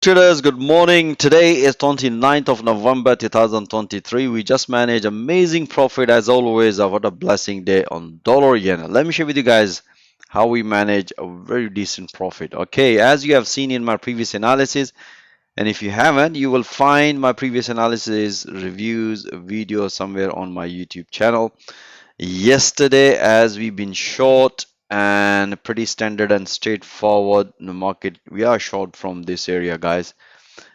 Traders, good morning. Today is 29th of November 2023. We just managed amazing profit as always. What a blessing day on dollar yen. Let me share with you guys how we manage a very decent profit. Okay, as you have seen in my previous analysis, and if you haven't, you will find my previous analysis reviews video somewhere on my YouTube channel. Yesterday, as we've been short and pretty standard and straightforward in the market, we are short from this area, guys,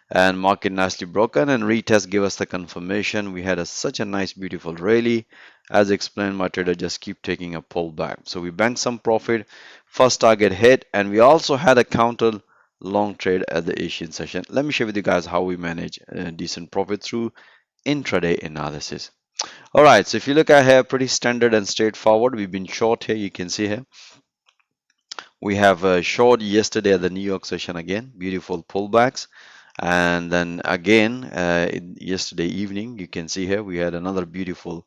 and market nicely broken and retest give us the confirmation. We had such a nice beautiful rally. As explained, my trader just keep taking a pullback, so we banked some profit. First target hit, and we also had a counter long trade at the Asian session. Let me share with you guys how we manage a decent profit through intraday analysis. All right, so if you look at here, pretty standard and straightforward. We've been short here, you can see here we have a short yesterday at the New York session, again beautiful pullbacks. And then again, yesterday evening, you can see here we had another beautiful,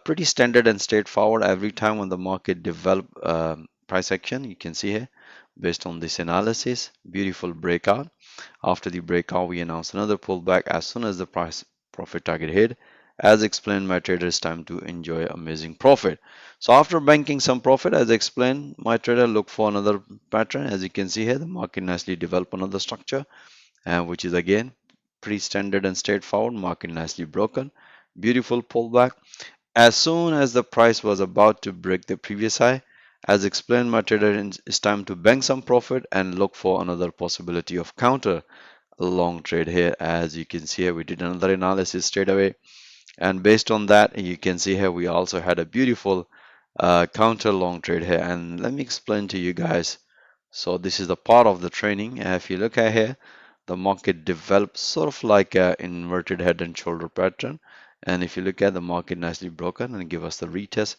pretty standard and straightforward. Every time when the market develop price action, you can see here, based on this analysis, beautiful breakout. After the breakout, we announced another pullback as soon as the price profit target hit. As explained, my trader, it's time to enjoy amazing profit. So after banking some profit, as explained, my trader look for another pattern. As you can see here, the market nicely developed another structure, which is again pretty standard and straightforward. Market nicely broken, beautiful pullback. As soon as the price was about to break the previous high, as explained, my trader, it's time to bank some profit and look for another possibility of counter long trade here. As you can see here, we did another analysis straight away, and based on that, you can see here we also had a beautiful counter long trade here. And let me explain to you guys. So this is the part of the training. If you look at here, the market develops sort of like an inverted head and shoulder pattern. And if you look at the market nicely broken and give us the retest,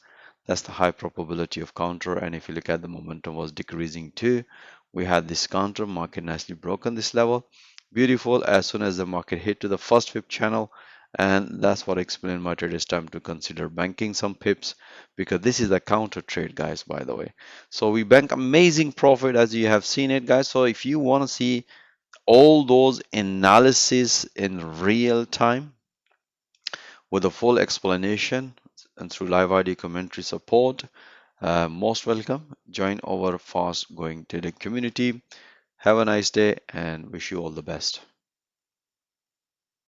that's the high probability of counter. And if you look at the momentum was decreasing too, we had this counter, market nicely broken this level. Beautiful. As soon as the market hit to the first fib channel, and that's what explained my trade, is time to consider banking some pips, because this is a counter trade, guys, by the way. So we bank amazing profit as you have seen it, guys. So if you want to see all those analysis in real time with a full explanation and through live ID commentary support, most welcome. Join our fast going trading community. Have a nice day and wish you all the best.